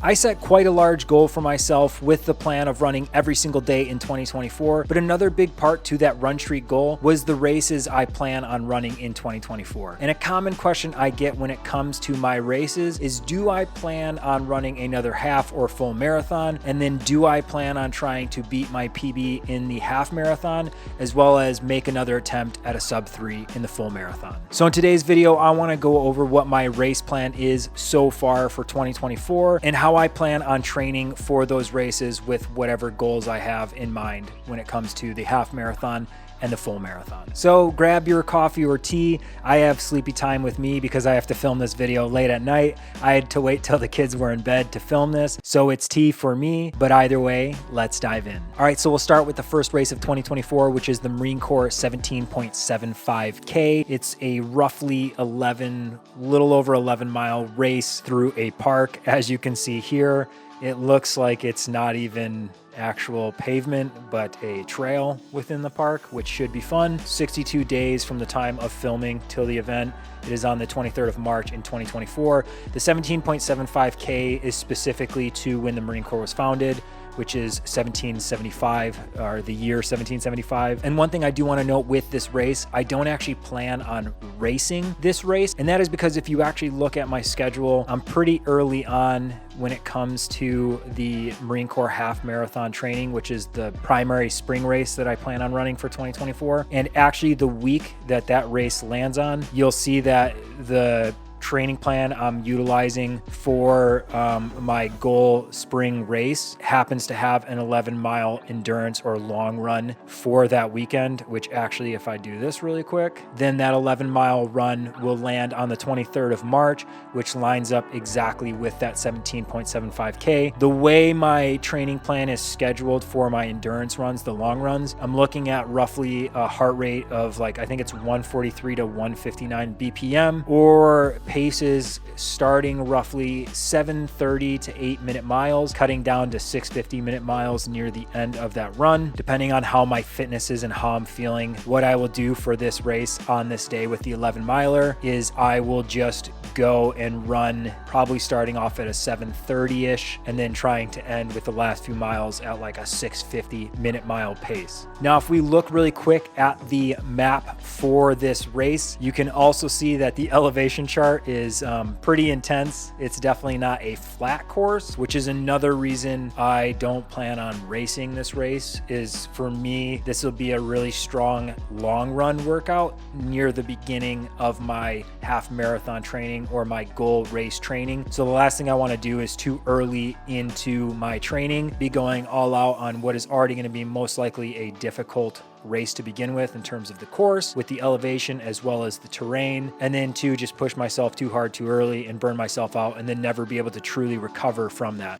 I set quite a large goal for myself with the plan of running every single day in 2024, but another big part to that run streak goal was the races I plan on running in 2024. And a common question I get when it comes to my races is, do I plan on running another half or full marathon? And then do I plan on trying to beat my PB in the half marathon, as well as make another attempt at a sub-3 in the full marathon? So in today's video, I want to go over what my race plan is so far for 2024 and how I plan on training for those races with whatever goals I have in mind when it comes to the half marathon and the full marathon. So grab your coffee or tea. I have sleepy time with me because I have to film this video late at night. I had to wait till the kids were in bed to film this, so it's tea for me, but either way, let's dive in. All right, so we'll start with the first race of 2024, which is the Marine Corps 17.75K. It's a roughly little over 11 mile race through a park. As you can see here, it looks like it's not even actual pavement, but a trail within the park, which should be fun. 62 days from the time of filming till the event. It is on the 23rd of March in 2024. The 17.75K is specifically to when the Marine Corps was founded, which is 1775, or the year 1775. And one thing I do want to note with this race, I don't actually plan on racing this race. And that is because if you actually look at my schedule, I'm pretty early on when it comes to the Marine Corps half marathon training, which is the primary spring race that I plan on running for 2024. And actually the week that that race lands on, you'll see that the training plan I'm utilizing for my goal spring race happens to have an 11-mile endurance or long run for that weekend, which actually, if I do this really quick, then that 11-mile run will land on the 23rd of March, which lines up exactly with that 17.75K. The way my training plan is scheduled for my endurance runs, the long runs, I'm looking at roughly a heart rate of I think it's 143 to 159 BPM, or paces starting roughly 7:30 to 8-minute miles, cutting down to 6:50-minute miles near the end of that run, depending on how my fitness is and how I'm feeling. What I will do for this race on this day with the 11-miler is I will just go and run, probably starting off at a 7:30-ish and then trying to end with the last few miles at like a 6:50-minute mile pace. Now, if we look really quick at the map for this race, you can also see that the elevation chart is pretty intense. It's definitely not a flat course, which is another reason I don't plan on racing this race. Is for me, this will be a really strong long run workout near the beginning of my half marathon training or my goal race training. So the last thing I want to do is too early into my training be going all out on what is already going to be most likely a difficult race to begin with in terms of the course, with the elevation as well as the terrain, and then to just push myself too hard too early and burn myself out and then never be able to truly recover from that.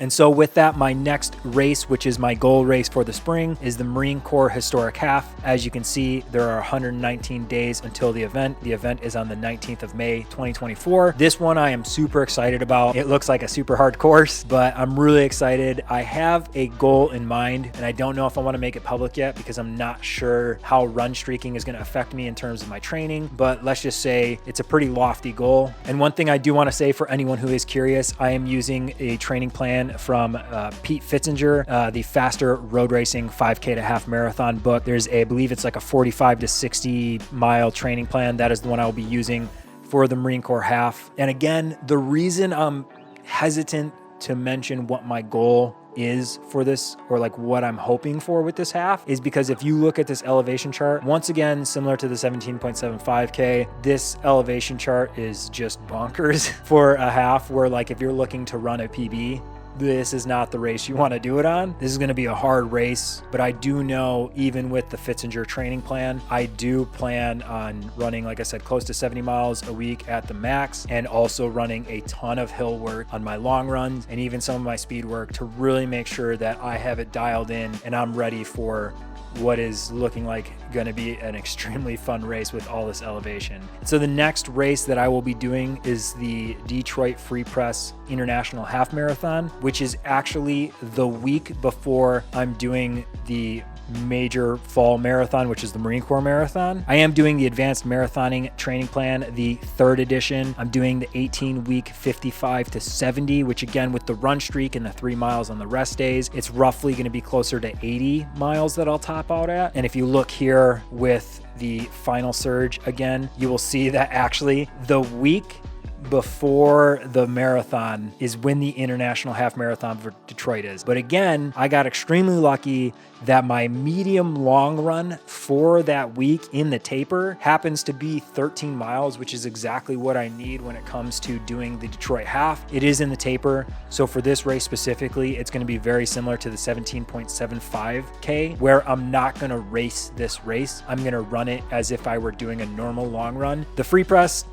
And so with that, my next race, which is my goal race for the spring, is the Marine Corps Historic Half. As you can see, there are 119 days until the event. The event is on the 19th of May, 2024. This one I am super excited about. It looks like a super hard course, but I'm really excited. I have a goal in mind, and I don't know if I want to make it public yet because I'm not sure how run streaking is going to affect me in terms of my training, but let's just say it's a pretty lofty goal. And one thing I do want to say for anyone who is curious, I am using a training plan from Pete Fitzinger, the Faster Road Racing 5K to Half Marathon book. There's I believe it's like a 45 to 60 mile training plan. That is the one I will be using for the Marine Corps Half. And again, the reason I'm hesitant to mention what my goal is for this, or like what I'm hoping for with this half, is because if you look at this elevation chart, once again, similar to the 17.75K, this elevation chart is just bonkers for a half, where like if you're looking to run a PB, this is not the race you want to do it on. This is going to be a hard race, but I do know even with the Fitzinger training plan, I do plan on running, like I said, close to 70 miles a week at the max, and also running a ton of hill work on my long runs and even some of my speed work to really make sure that I have it dialed in and I'm ready for what is looking like going to be an extremely fun race with all this elevation. So the next race that I will be doing is the Detroit Free Press International Half Marathon, which is actually the week before I'm doing the major fall marathon, which is the Marine Corps Marathon. I am doing the Advanced Marathoning Training Plan, the 3rd edition. I'm doing the 18-week 55 to 70, which again, with the run streak and the 3 miles on the rest days, it's roughly going to be closer to 80 miles that I'll top out at. And if you look here with the final surge again, you will see that actually the week before the marathon is when the International Half Marathon for Detroit is. But again, I got extremely lucky that my medium long run for that week in the taper happens to be 13 miles, which is exactly what I need when it comes to doing the Detroit half. It is in the taper. So for this race specifically, it's going to be very similar to the 17.75K, where I'm not going to race this race. I'm going to run it as if I were doing a normal long run. The free press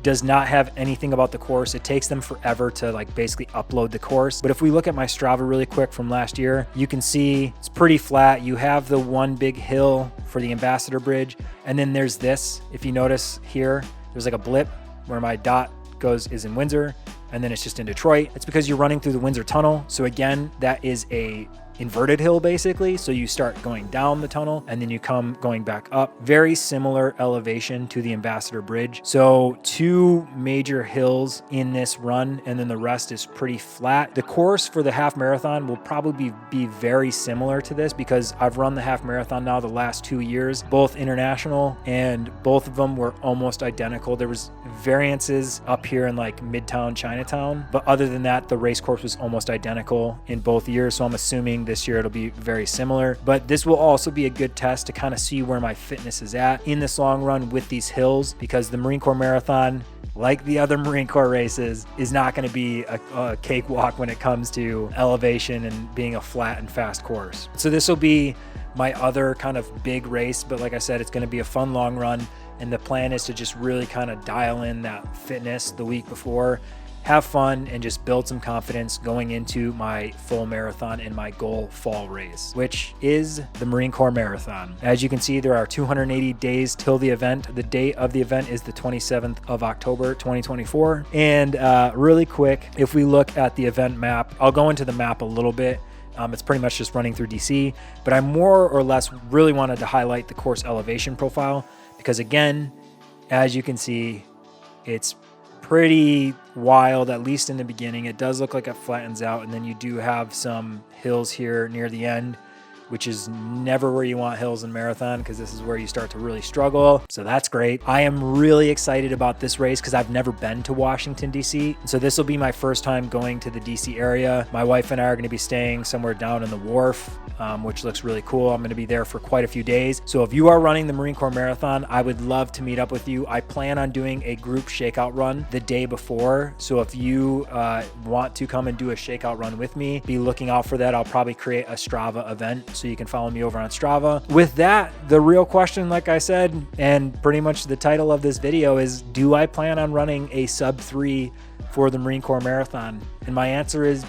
does not have anything about the course. It takes them forever to like basically upload the course. But if we look at my Strava really quick from last year, you can see it's pretty flat. You have the one big hill for the Ambassador Bridge. And then there's this, if you notice here, there's like a blip where my dot is in Windsor, and then it's just in Detroit. It's because you're running through the Windsor Tunnel. So again, that is a inverted hill basically. So you start going down the tunnel and then you come going back up. Very similar elevation to the Ambassador Bridge. So 2 major hills in this run, and then the rest is pretty flat. The course for the half marathon will probably be very similar to this because I've run the half marathon now the last 2 years, both international, and both of them were almost identical. There was variances up here in like Midtown Chinatown, but other than that, the race course was almost identical in both years. So I'm assuming this year it'll be very similar, but this will also be a good test to kind of see where my fitness is at in this long run with these hills, because the Marine Corps Marathon, like the other Marine Corps races, is not going to be a cakewalk when it comes to elevation and being a flat and fast course. So this will be my other kind of big race, but like I said, it's going to be a fun long run, and the plan is to just really kind of dial in that fitness the week before, have fun, and just build some confidence going into my full marathon and my goal fall race, which is the Marine Corps Marathon. As you can see, there are 280 days till the event. The date of the event is the 27th of October, 2024. And really quick, if we look at the event map, I'll go into the map a little bit. It's pretty much just running through DC, but I more or less really wanted to highlight the course elevation profile because, again, as you can see, it's pretty wild, at least in the beginning. It does look like it flattens out, and then you do have some hills here near the end, which is never where you want hills in marathon, because this is where you start to really struggle. So that's great. I am really excited about this race because I've never been to Washington, D.C. So this will be my first time going to the D.C. area. My wife and I are going to be staying somewhere down in the Wharf, which looks really cool. I'm going to be there for quite a few days. So if you are running the Marine Corps Marathon, I would love to meet up with you. I plan on doing a group shakeout run the day before. So if you want to come and do a shakeout run with me, be looking out for that. I'll probably create a Strava event, so you can follow me over on Strava. With that, the real question, like I said, and pretty much the title of this video is, do I plan on running a sub-3 for the Marine Corps Marathon? And my answer is,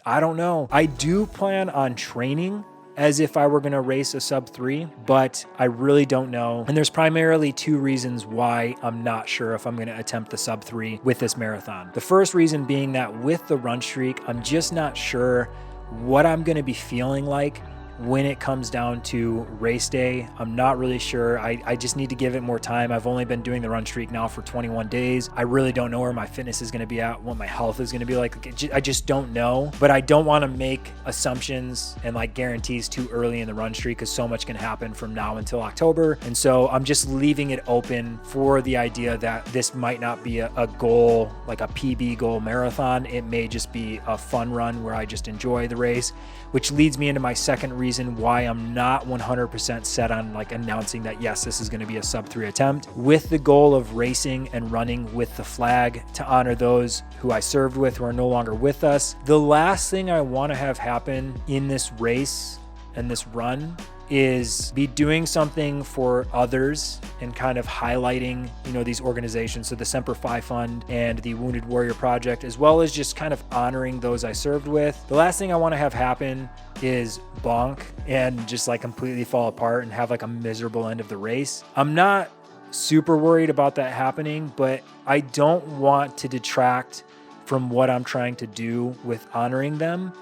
I don't know. I do plan on training as if I were going to race a sub-3, but I really don't know. And there's primarily 2 reasons why I'm not sure if I'm going to attempt the sub-3 with this marathon. The first reason being that with the run streak, I'm just not sure what I'm going to be feeling like when it comes down to race day. I'm not really sure. I just need to give it more time. I've only been doing the run streak now for 21 days. I really don't know where my fitness is going to be at, what my health is going to be like. I just don't know, but I don't want to make assumptions and like guarantees too early in the run streak, because so much can happen from now until October. And so I'm just leaving it open for the idea that this might not be a goal, like a PB goal marathon. It may just be a fun run where I just enjoy the race, which leads me into my second reason why I'm not 100% set on like announcing that, yes, this is going to be a sub-3 attempt, with the goal of racing and running with the flag to honor those who I served with who are no longer with us. The last thing I want to have happen in this race and this run is be doing something for others and kind of highlighting, you know, these organizations. So the Semper Fi Fund and the Wounded Warrior Project, as well as just kind of honoring those I served with. The last thing I want to have happen is bonk and just like completely fall apart and have like a miserable end of the race. I'm not super worried about that happening, but I don't want to detract from what I'm trying to do with honoring them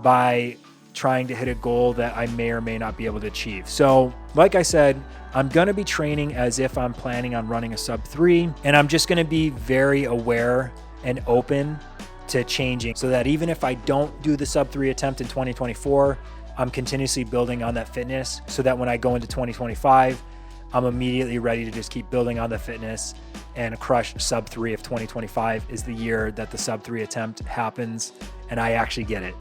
by trying to hit a goal that I may or may not be able to achieve. So like I said, I'm going to be training as if I'm planning on running a sub-3, and I'm just going to be very aware and open to changing so that even if I don't do the sub-3 attempt in 2024, I'm continuously building on that fitness so that when I go into 2025, I'm immediately ready to just keep building on the fitness and crush sub-3 if 2025 is the year that the sub-3 attempt happens and I actually get it.